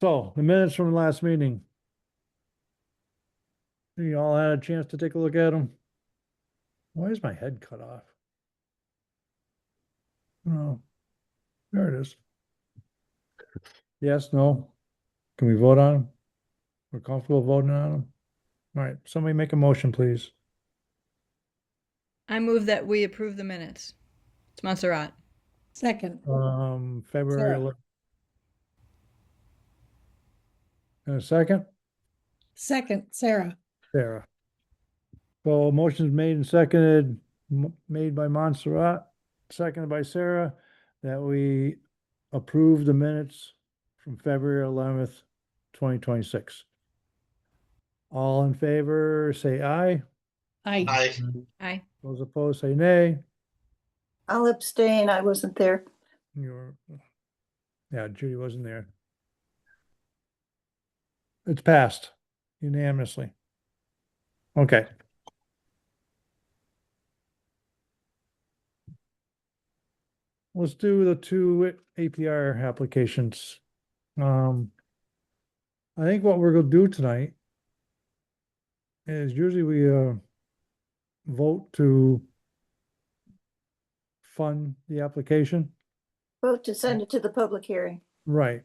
So the minutes from the last meeting. You all had a chance to take a look at them? Why is my head cut off? Oh, there it is. Yes, no? Can we vote on them? We're comfortable voting on them? All right, somebody make a motion, please. I move that we approve the minutes. It's Montserrat. Second. February Sarah. 11th. And a second? Second, Sarah. Sarah. So motion's made and seconded, made by Montserrat, seconded by Sarah, that we approve the minutes from February 11th, 2026. All in favor, say aye. Aye. Aye. Aye. Those opposed, say nay. I'll abstain. I wasn't there. Yeah, Judy wasn't there. It's passed unanimously. Okay. Let's do the two APR applications. I think what we're gonna do tonight is usually we vote to fund the application. Vote to send it to the public hearing. Right.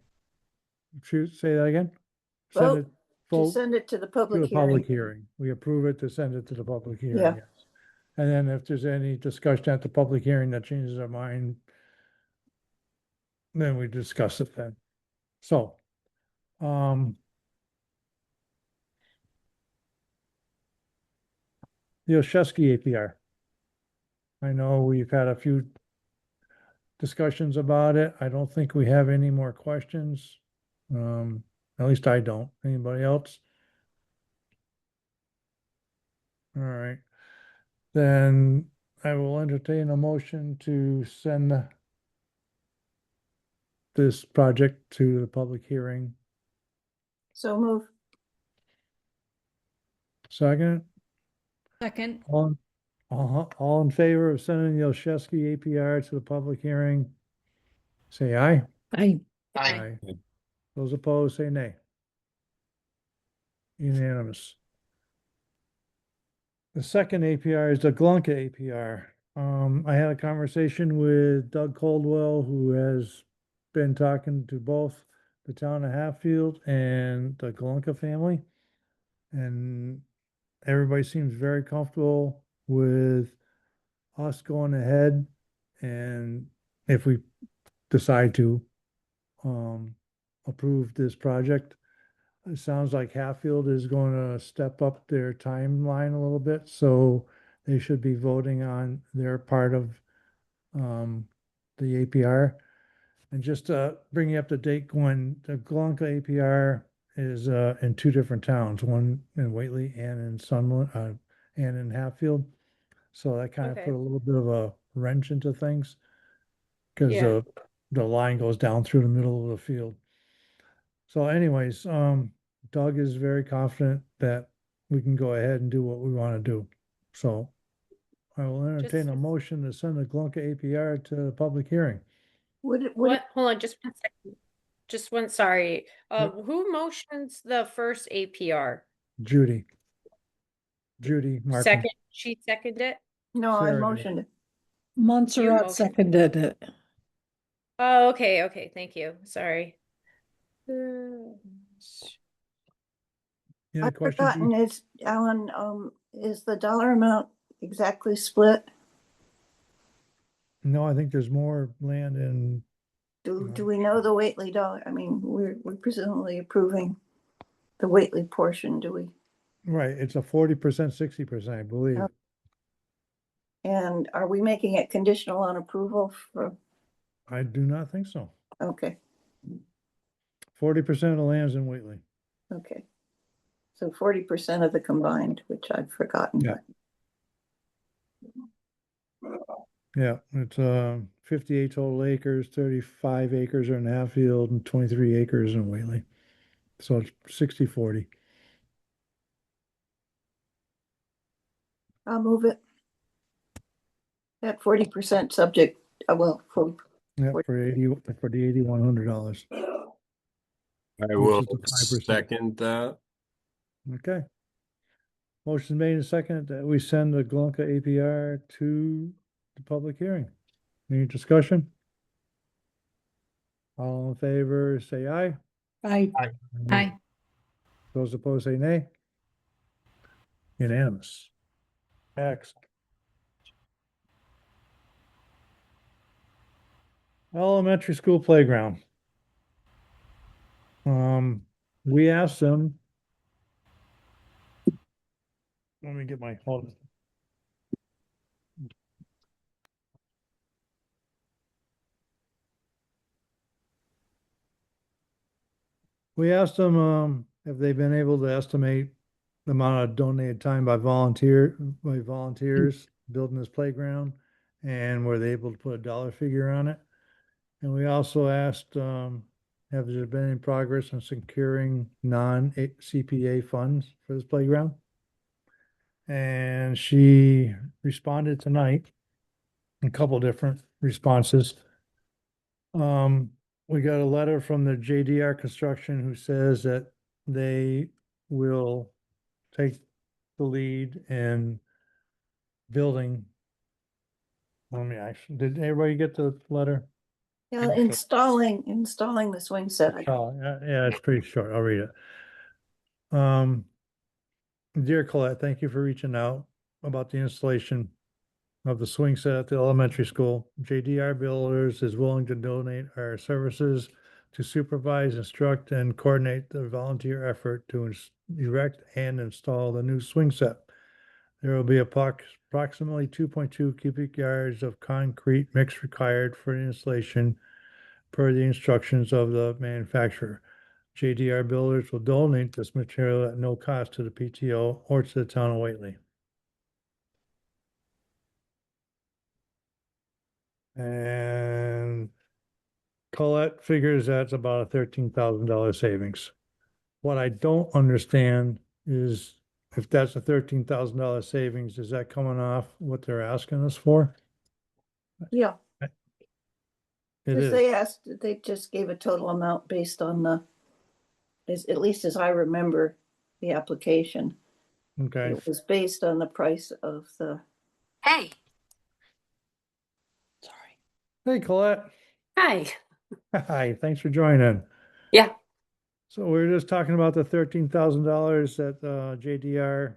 Should say that again? Send Vote it, To vote send it to the to public the public hearing. hearing. We approve it to send it to the public hearing. Yeah. Yes. And then if there's any discussion at the public hearing that changes our mind, then we discuss it then. So, Joszewski APR. I know we've had a few discussions about it. I don't think we have any more questions. At least I don't. Anybody else? All right. Then I will entertain a motion to send this project to the public hearing. So move. Second, Second. all in favor of sending the Joszewski APR to the public hearing? Say aye. Aye. Aye. Those opposed, say nay. Unanimous. The second APR is the Glunk APR. I had a conversation with Doug Coldwell, who has been talking to both the town of Hatfield and the Glunka family. And everybody seems very comfortable with us going ahead. And if we decide to approve this project, it sounds like Hatfield is going to step up their timeline a little bit, so they should be voting on their part of the APR. And just to bring you up to date, Gwen, the Glunk APR is in two different towns, one in Waitley and in Sunland, and in Hatfield. So that kind of Okay. put a little bit of a wrench into things because Yeah. the line goes down through the middle of the field. So anyways, Doug is very confident that we can go ahead and do what we want to do. So I will entertain a motion to send the Glunka APR to the public hearing. Would it, What? Hold on, just one second. Just one, sorry. Yep. Who motions the first APR? Judy Martin. Second, she seconded it? no, I Sarah did. motioned it. Montserrat motion. seconded it. Oh, okay, thank you. Sorry. Any I've questions? forgotten, is, Alan, is the dollar amount exactly split? No, I think there's more land in, Do we know the Waitley dollar? I mean, we're presumably approving the Waitley portion, do we? right, it's a 40%, 60%, I believe. Oh. And are we making it conditional on approval for, I do not think so. okay, 40% of the land's in Whately. okay. So 40% of the combined, which I've forgotten. Yeah. Yeah, it's 58 total acres, 35 acres are in Hatfield and 23 acres in Whately. So it's 60-40. I'll move it. At 40% subject, well, for Yeah, for the $8,100. I Which will is the 5%. second that. Okay. Motion made and second that we send the Glunk APR to the public hearing. Any discussion? All in favor, say aye. Aye. Aye. Those opposed, say nay. Unanimous. Excellent. Elementary school playground. We asked them. Let me get my, hold on. We asked them, if they've been able to estimate the amount of donated time by volunteers building this playground, and were they able to put a dollar figure on it? And we also asked, have there been any progress on securing non-CPA funds for this playground? And she responded tonight, a couple different responses. We got a letter from the JDR Construction who says that they will take the lead in building. Let me actually, did everybody get the letter? Yeah, installing the swing set. Oh, yeah, it's pretty short. I'll read it. Dear Colette, thank you for reaching out about the installation of the swing set at the elementary school. JDR Builders is willing to donate our services to supervise, instruct, and coordinate the volunteer effort to erect and install the new swing set. There will be approximately 2.2 cubic yards of concrete mix required for the installation per the instructions of the manufacturer. JDR Builders will donate this material at no cost to the PTO or to the town of Whately. And Colette figures that's about a $13,000 savings. What I don't understand is if that's a $13,000 savings, is that coming off what they're asking us for? Yeah, It because is. they just gave a total amount based on at least as I remember the application. Okay. It was based on the price of the, Hey. Sorry. Hey, Colette. Hi. Hi, thanks for joining. Yeah. So we're just talking about the $13,000 that JDR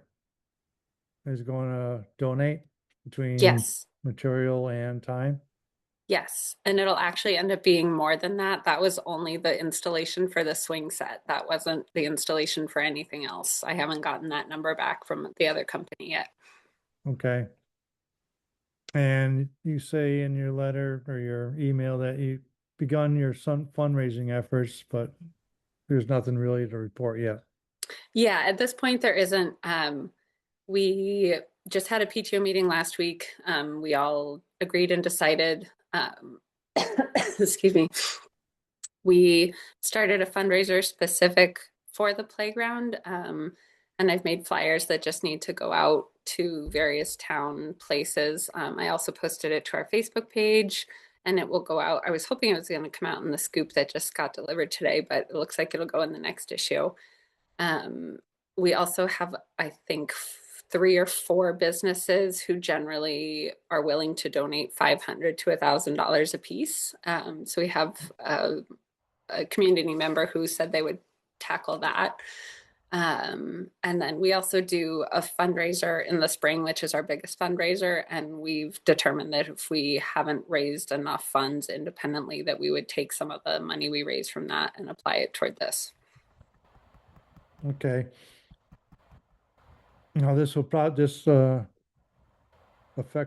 is going to donate between Yes. material and time. Yes. And it'll actually end up being more than that. That was only the installation for the swing set. That wasn't the installation for anything else. I haven't gotten that number back from the other company yet. Okay. And you say in your letter or your email that you begun your fundraising efforts, but there's nothing really to report yet. Yeah, at this point there isn't. We just had a PTO meeting last week. We all agreed and decided, excuse me, we started a fundraiser specific for the playground. And I've made flyers that just need to go out to various town places. I also posted it to our Facebook page and it will go out. I was hoping it was going to come out in the scoop that just got delivered today, but it looks like it'll go in the next issue. We also have, I think, 3 or 4 businesses who generally are willing to donate $500 to $1,000 a piece. So we have a community member who said they would tackle that. And then we also do a fundraiser in the spring, which is our biggest fundraiser. And we've determined that if we haven't raised enough funds independently, that we would take some of the money we raise from that and apply it toward this. Okay. Now this affects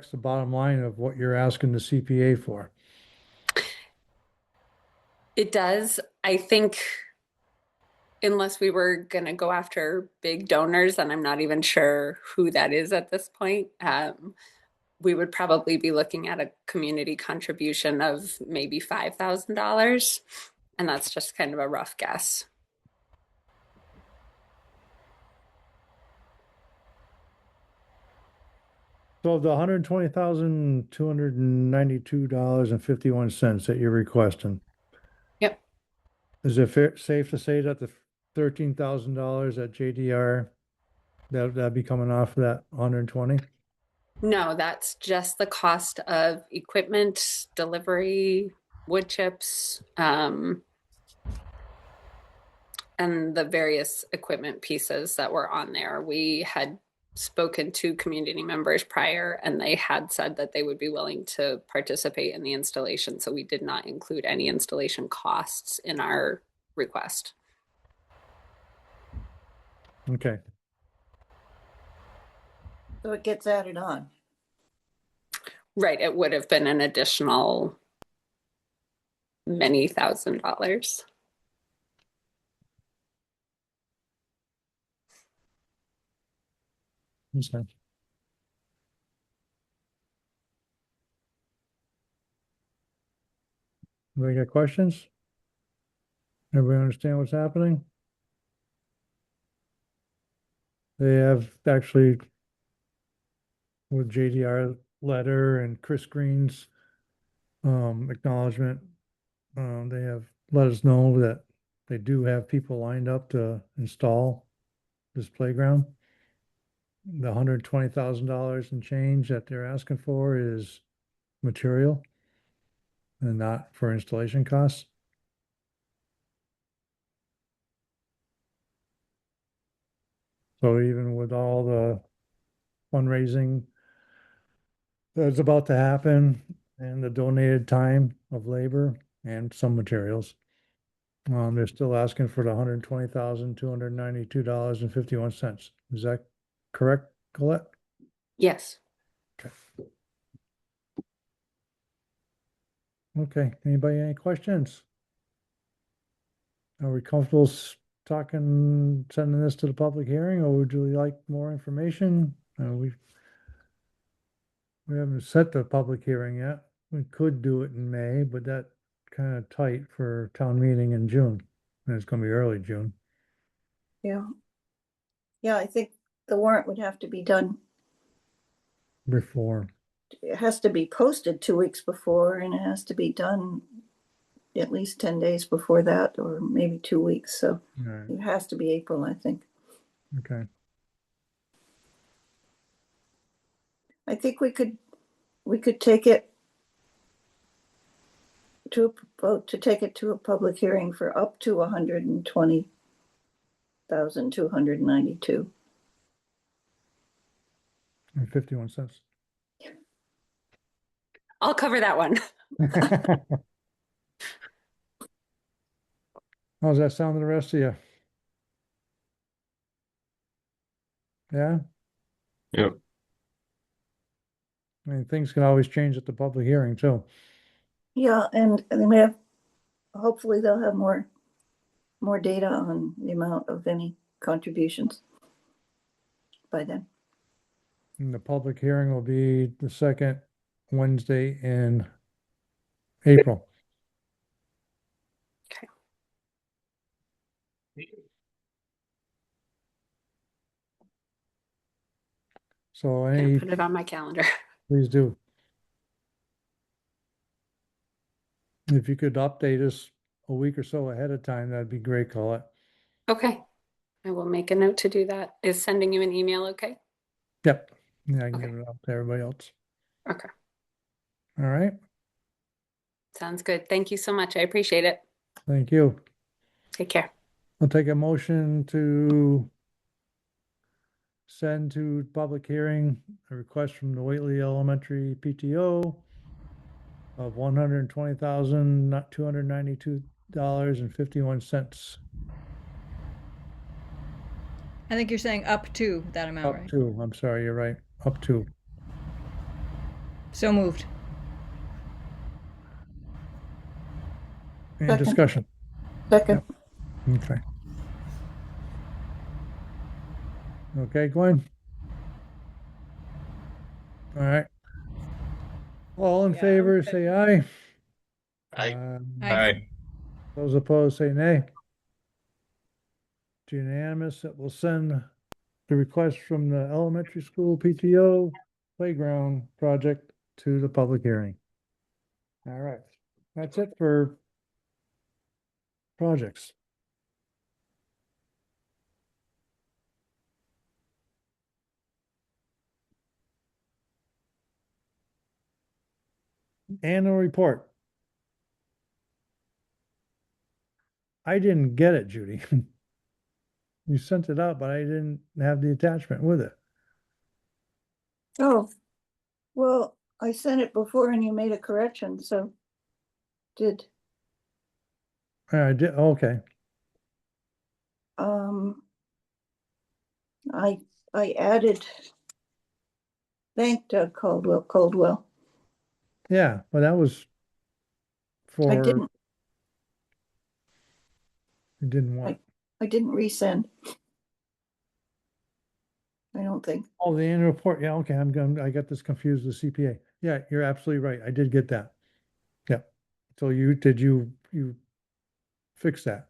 the bottom line of what you're asking the CPA for. It does. I think unless we were going to go after big donors, and I'm not even sure who that is at this point, we would probably be looking at a community contribution of maybe $5,000. And that's just kind of a rough guess. So the $120,292.51 that you're requesting. Yep. Is it safe to say that the $13,000 at JDR, that'd be coming off of that 120? No, that's just the cost of equipment, delivery, wood chips, and the various equipment pieces that were on there. We had spoken to community members prior, and they had said that they would be willing to participate in the installation. So we did not include any installation costs in our request. Okay, So it gets added on. Right, it would have been an additional many $1,000s. okay. Anybody got questions? Everybody understand what's happening? They have actually, with JDR letter and Chris Green's acknowledgement, they have let us know that they do have people lined up to install this playground. The $120,000 and change that they're asking for is material and not for installation costs. So even with all the fundraising that's about to happen and the donated time of labor and some materials, they're still asking for the $120,292.51. Is that correct, Colette? Yes. Okay, anybody any questions? Are we comfortable talking, sending this to the public hearing, or would you like more information? We haven't set the public hearing yet. We could do it in May, but that kind of tight for town meeting in June. And it's gonna be early June. Yeah. Yeah, I think the warrant would have to be done. Before. It has to be posted 2 weeks before, and it has to be done at least 10 days before that, or maybe 2 weeks. So All right, it has to be April, I think. okay. I think we could take it to vote to take it to a public hearing for up to 120,292. And 51 cents. I'll cover that one. How's that sound to the rest of you? Yeah, Yep. I mean, things can always change at the public hearing too. Yeah, and they may have, hopefully they'll have more data on the amount of any contributions by then. And the public hearing will be the second Wednesday in April. Okay. So Gonna any, put it on my calendar. please do. If you could update us a week or so ahead of time, that'd be great, Colette. Okay. I will make a note to do that. Is sending you an email okay? Yep. Yeah, I can Okay. get it out to everybody else. Okay. All right, Sounds good. Thank you so much. I appreciate it. thank you. Take care. I'll take a motion to send to public hearing a request from the Waitley Elementary PTO of $120,292.51. I think you're saying up to that amount, Up right? to, I'm sorry, you're right, up to. So moved. Any Second. discussion? Second, Okay. Okay, Gwen? All right. All in favor, say aye. Aye. Um, Aye. Those opposed, say nay. It's unanimous that we'll send the request from the elementary school PTO playground project to the public hearing. All right, that's it for projects. Annual report. I didn't get it, Judy. You sent it out, but I didn't have the attachment with it. Oh, well, I sent it before and you made a correction, so did, I did, okay. I added, thanked Doug Coldwell. Yeah, but that was I for, didn't, you didn't want, I didn't resend. I don't think. oh, the annual report. Yeah, okay, I got this confused with CPA. Yeah, you're absolutely right. I did get that. Yeah. So you fix that?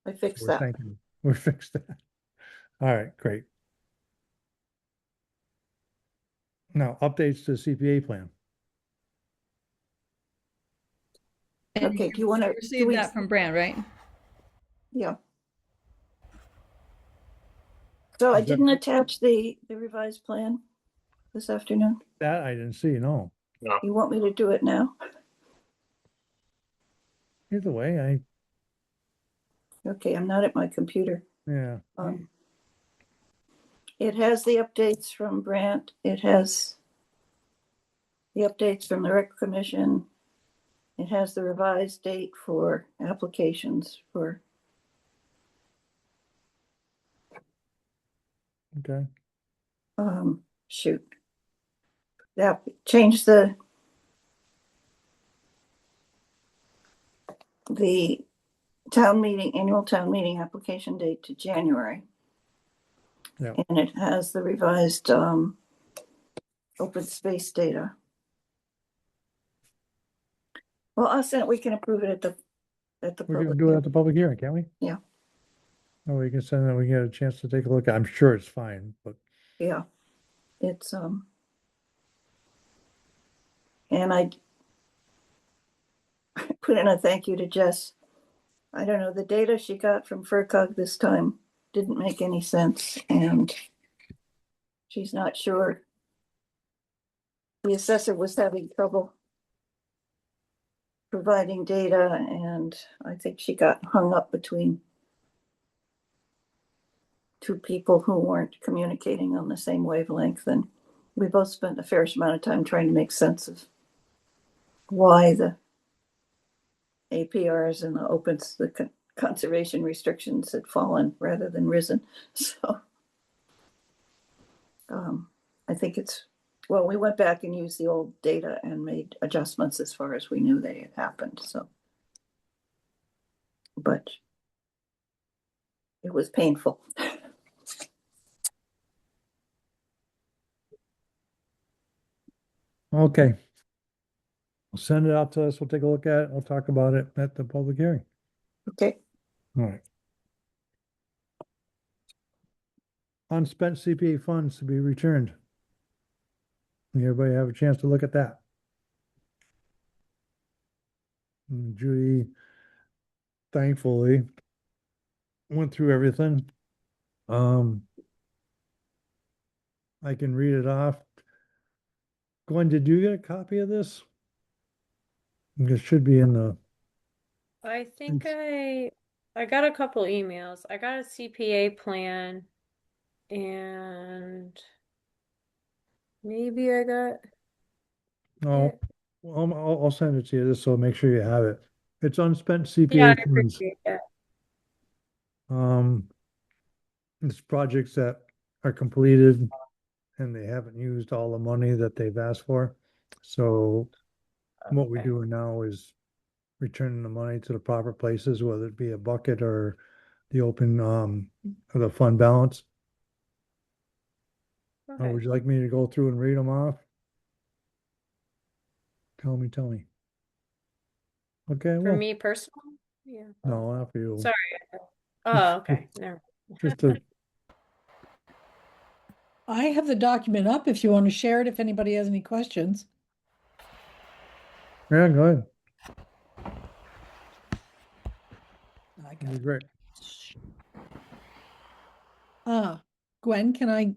I fixed We're that. thanking you. We fixed that. All right, great. Now, updates to CPA plan. And Okay, do you wanna- do receive we- that from Brand, right? Yeah. So I Is that- didn't attach the revised plan this afternoon. That I didn't see, no. You want me to do it now? Either way, Okay, I'm not at my computer. yeah, It has the updates from Brandt. It has the updates from the Rec Commission. It has the revised date for applications for, okay. shoot. Yeah, change the town meeting, annual town meeting application date to January. Yeah. And it has the revised, open space data. Well, I'll send, we can approve it at the We can public do it hearing. at the public hearing, can't we? Yeah. Or we can send it, we get a chance to take a look. I'm sure it's fine, but Yeah, it's, and I put in a thank you to Jess. I don't know, the data she got from FERCog this time didn't make any sense, and she's not sure. The assessor was having trouble providing data, and I think she got hung up between two people who weren't communicating on the same wavelength, and we both spent a fair amount of time trying to make sense of why the APRs and the conservation restrictions had fallen rather than risen. So I think well, we went back and used the old data and made adjustments as far as we knew they had happened. So, but it was painful. okay. Send it out to us. We'll take a look at it. We'll talk about it at the public hearing. Okay. All right. Unspent CPA funds to be returned. Everybody have a chance to look at that. And Judy, thankfully, went through everything. I can read it off. Gwen, did you get a copy of this? It should be in the, I think I got a couple emails. I got a CPA plan and maybe I got oh, it. I'll send it to you just so make sure you have it. It's unspent Yeah, I CPA funds. appreciate that. It's projects that are completed and they haven't used all the money that they've asked for. So what we're Okay. doing now is returning the money to the proper places, whether it be a bucket or the open, or the fund balance. Or Okay. would you like me to go through and read them off? Tell me. Okay, For well, me personally? Yeah. no, not for you. Sorry. Oh, okay. Never. Just to, I have the document up if you want to share it, if anybody has any questions. yeah, go ahead. That'd be great. Gwen, can I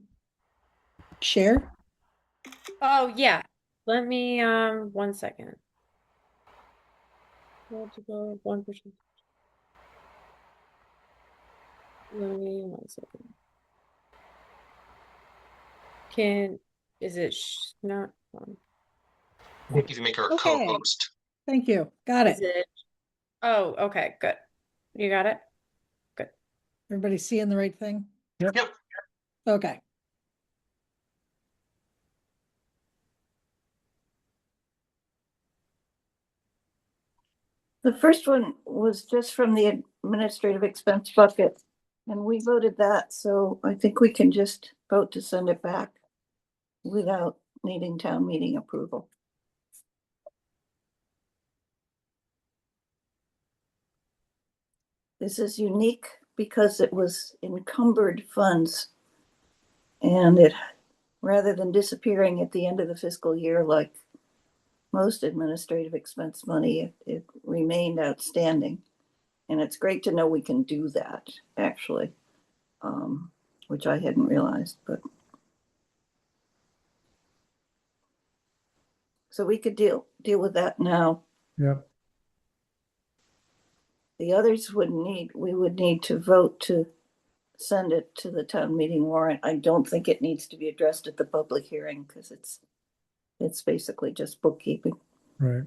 share? Oh, yeah. Let me, 1 second. Multiple 1%. Let me 1 second. Is it not? You can make her a Okay. co-host. Thank you. Got Is it. it? Oh, okay, good. You got it? Everybody seeing the right thing? Yep. Okay. The first one was just from the administrative expense bucket, and we voted that, so I think we can just vote to send it back without needing town meeting approval. This is unique because it was encumbered funds. And it, rather than disappearing at the end of the fiscal year like most administrative expense money, it remained outstanding. And it's great to know we can do that, actually, which I hadn't realized, but. So we could deal with that now. Yep. The others we would need to vote to send it to the town meeting warrant. I don't think it needs to be addressed at the public hearing because it's basically just bookkeeping. Right.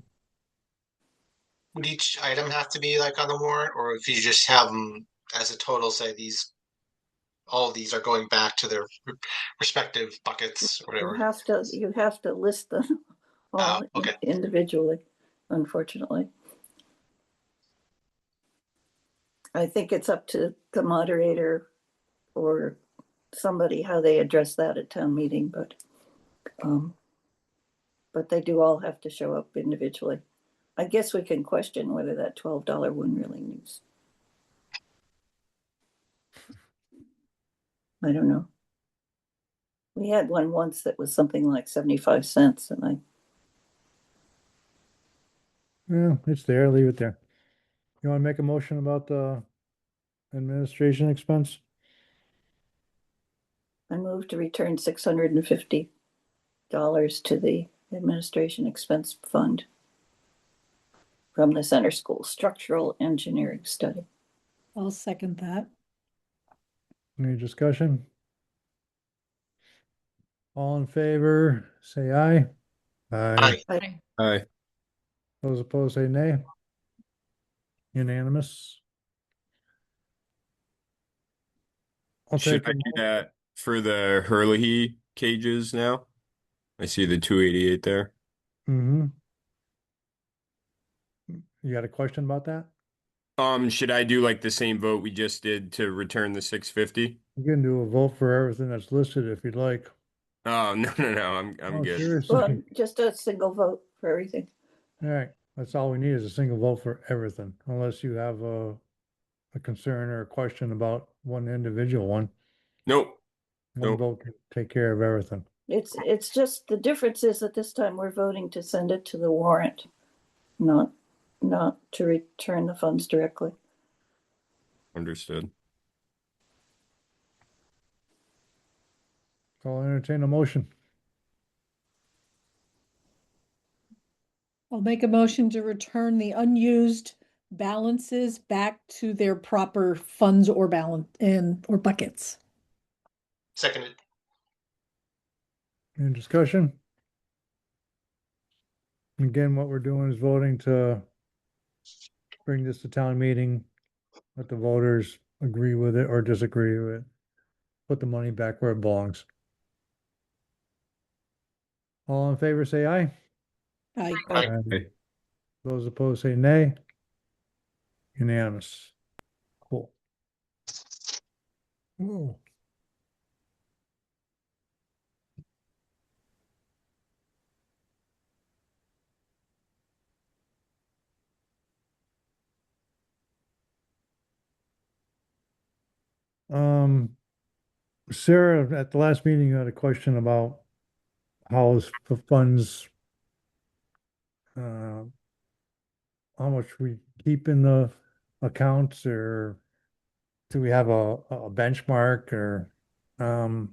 Would each item have to be like on the warrant, or if you just have them as a total, say all of these are going back to their respective buckets or whatever? You have to list them all okay. individually, unfortunately. I think it's up to the moderator or somebody how they address that at town meeting, but they do all have to show up individually. I guess we can question whether that $12 one really needs. I don't know. We had one once that was something like 75 cents, and Yeah, it's there. Leave it there. You want to make a motion about the administration expense? I moved to return $650 to the administration expense fund from the center school structural engineering study. I'll second that. Any discussion? All in favor, say aye. Aye. Aye. Those opposed, say nay. Unanimous. I'll Should take I a do that for the Hurley cages now? I see the 288 there. Mm-hmm. You got a question about that? Should I do like the same vote we just did to return the 650? You can do a vote for everything that's listed if you'd like. Oh, no, I'm Oh, good. seriously? Well, just a single vote for everything. All right, that's all we need is a single vote for everything, unless you have a concern or a question about one individual one. Nope. One Nope. vote can take care of everything. It's just the difference is that this time we're voting to send it to the warrant, not to return the funds directly. Understood. So I'll entertain a motion. I'll make a motion to return the unused balances back to their proper funds or or buckets. Seconded. Any discussion? Again, what we're doing is voting to bring this to town meeting, let the voters agree with it or disagree with it. Put the money back where it belongs. All in favor, say aye. Aye. Aye. Aye. Those opposed, say nay. Unanimous. Cool. Ooh. Sarah, at the last meeting, you had a question about the funds, how much we keep in the accounts, or do we have a benchmark, or, and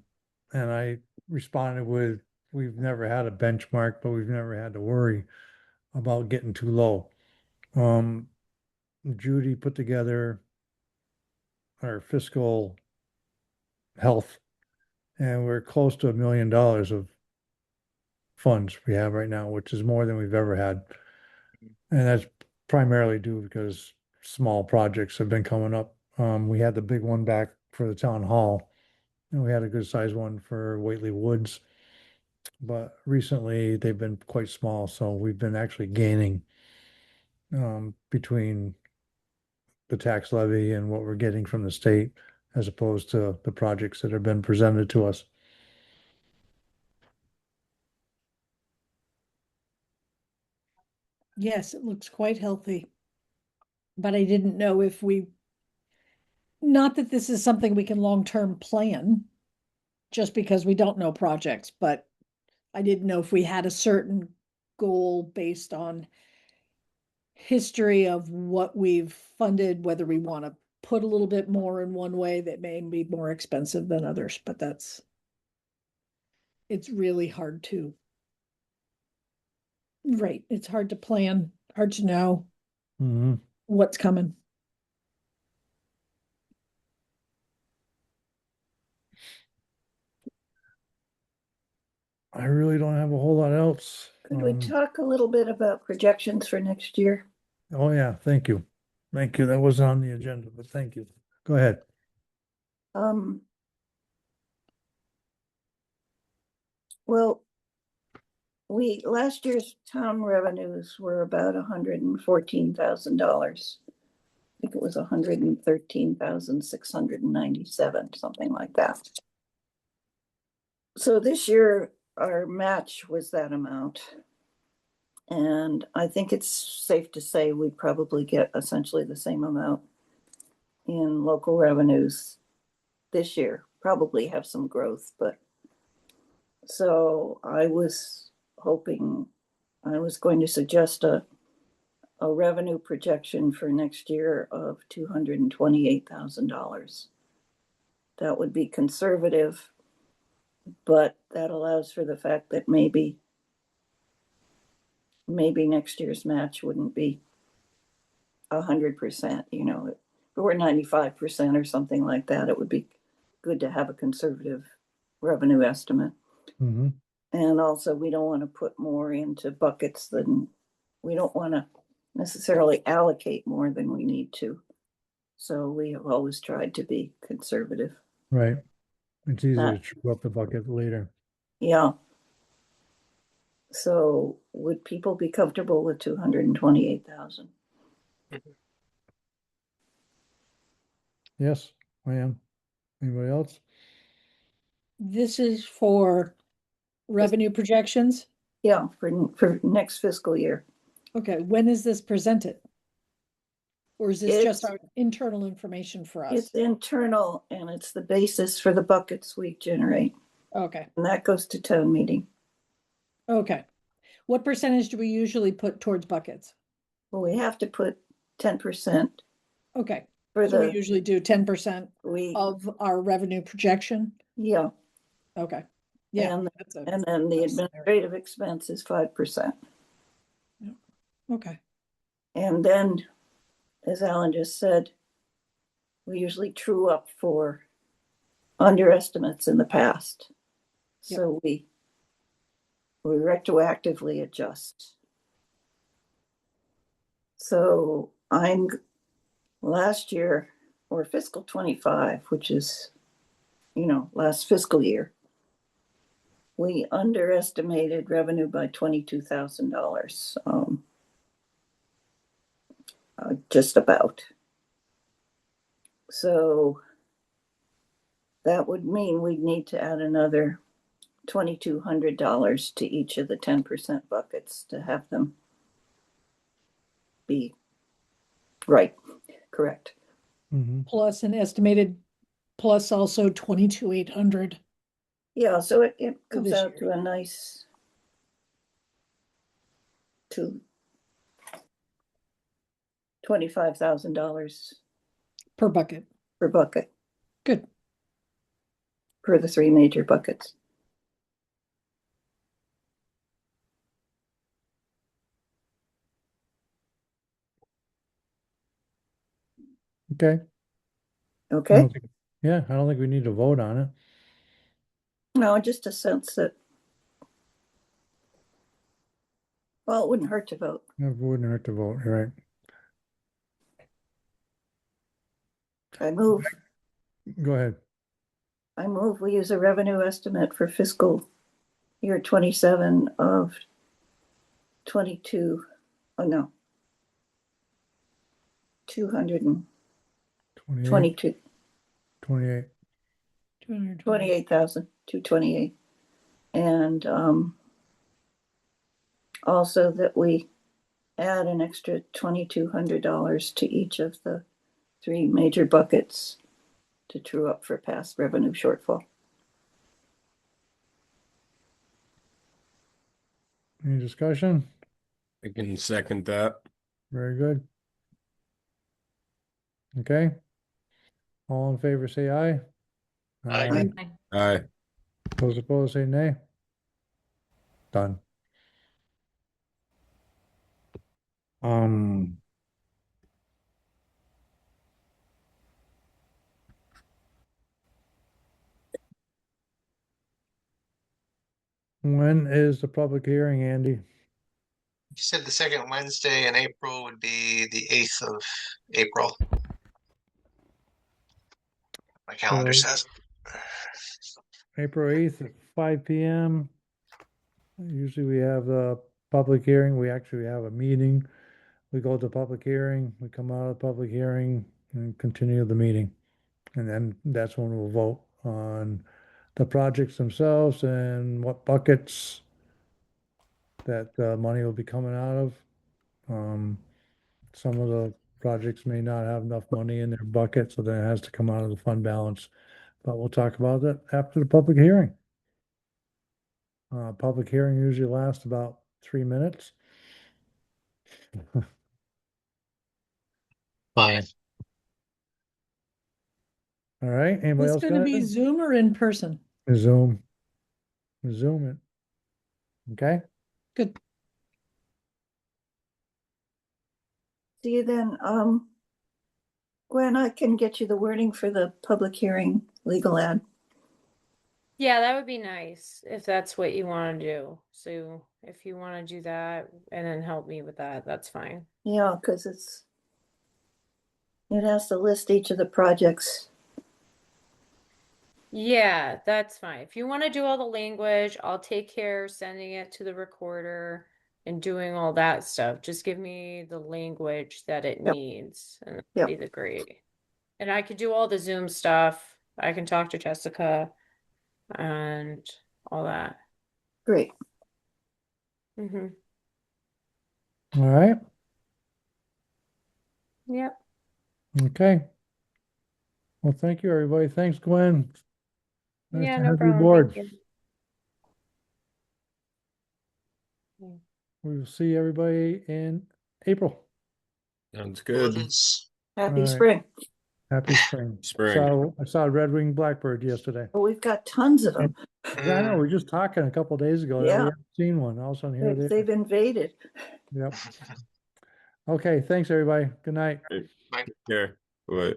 I responded with, we've never had a benchmark, but we've never had to worry about getting too low. Judy put together our fiscal health, and we're close to $1 million of funds we have right now, which is more than we've ever had. And that's primarily due because small projects have been coming up. We had the big one back for the town hall, and we had a good sized one for Waitley Woods. But recently they've been quite small, so we've been actually gaining between the tax levy and what we're getting from the state, as opposed to the projects that have been presented to us. Yes, it looks quite healthy. But I didn't know if we, not that this is something we can long-term plan, just because we don't know projects, but I didn't know if we had a certain goal based on history of what we've funded, whether we want to put a little bit more in one way that may be more expensive than others, but it's really hard to, right, it's hard to plan, hard to know Mhm. what's coming. I really don't have a whole lot else. Could we talk a little bit about projections for next year? Oh, yeah, thank you. Thank you. That wasn't on the agenda, but thank you. Go ahead. Well, last year's town revenues were about $114,000. I think it was 113,697, something like that. So this year, our match was that amount. And I think it's safe to say we probably get essentially the same amount in local revenues this year. Probably have some growth, but so I was hoping, I was going to suggest a revenue projection for next year of $228,000. That would be conservative, but that allows for the fact that maybe next year's match wouldn't be 100%. You know, if it were 95% or something like that, it would be good to have a conservative revenue estimate. Mhm. And also, we don't want to put more into buckets than, we don't want to necessarily allocate more than we need to. So we have always tried to be conservative. Right. It's easy to Not- chew up the bucket later. Yeah. So would people be comfortable with 228,000? Yes, I am. Anybody else? This is for revenue projections. Yeah, for next fiscal year. Okay, when is this presented? Or is this just It's- our internal information for us? It's internal and it's the basis for the buckets we generate. Okay, And that goes to town meeting. okay. What percentage do we usually put towards buckets? Well, we have to put 10% Okay, for so we usually do 10% we, of our revenue projection. yeah. Okay, yeah. And, that's a- and then the that's fair. administrative expense is 5%. Okay, And then, as Alan just said, we usually true up for underestimates in the past. So we retroactively adjust. So last year, or fiscal 25, which is, last fiscal year, we underestimated revenue by $22,000, just about. So that would mean we'd need to add another $2,200 to each of the 10% buckets to have them be right, correct. Mhm. plus an estimated, plus also 22,800. Yeah, so it For comes this out year. to a nice $25,000 Per bucket. per bucket, Good. per the 3 major buckets. Okay. I Okay? don't think- Yeah, I don't think we need to vote on it. No, just a sense that, well, it wouldn't hurt to vote. It wouldn't hurt to vote, you're right. I move Go ahead. we use a revenue estimate for fiscal year 27 of 22, oh no, 222, 28. 28,228. And also that we add an extra $2,200 to each of the 3 major buckets to true up for past revenue shortfall. Any discussion? I can second that. Very good. Okay. All in favor, say aye. Aye. Aye. Those opposed, say nay. Done. Um. When is the public hearing, Andy? You said the second Wednesday in April would be the 8th of April. My calendar So- says. April 8th at 5 PM. Usually we have a public hearing. We actually have a meeting. We go to public hearing, we come out of the public hearing and continue the meeting. And then that's when we'll vote on the projects themselves and what buckets that money will be coming out of. Some of the projects may not have enough money in their bucket, so then it has to come out of the fund balance. But we'll talk about that after the public hearing. Public hearing usually lasts about 3 minutes. 5. All right, anybody This else got gonna be anything? Zoom or in person? Zoom. Zoom it. Okay, Good. See you then. Gwen, I can get you the wording for the public hearing legal ad. Yeah, that would be nice if that's what you want to do. So if you want to do that and then help me with that, that's fine. Yeah, because it has to list each of the projects. Yeah, that's fine. If you want to do all the language, I'll take care of sending it to the recorder and doing all that stuff. Just give me the language that it Yep. needs, and Yep. that'd be the great. And I could do all the Zoom stuff. I can talk to Jessica and all that. Great. Mm-hmm. all right, Yep. okay. Well, thank you, everybody. Thanks, Gwen. Nice Yeah, to no have you problem. aboard. Thank you. We will see everybody in April. Sounds good. Happy All right. spring. Happy spring. Spring. I saw a red-winged blackbird yesterday. Oh, we've got tons of them. I know, we were just talking a couple days ago. That Yeah. we haven't seen one. All of a sudden here they They've are. invaded. Yep. Okay, thanks, everybody. Good night. Take care. Bye.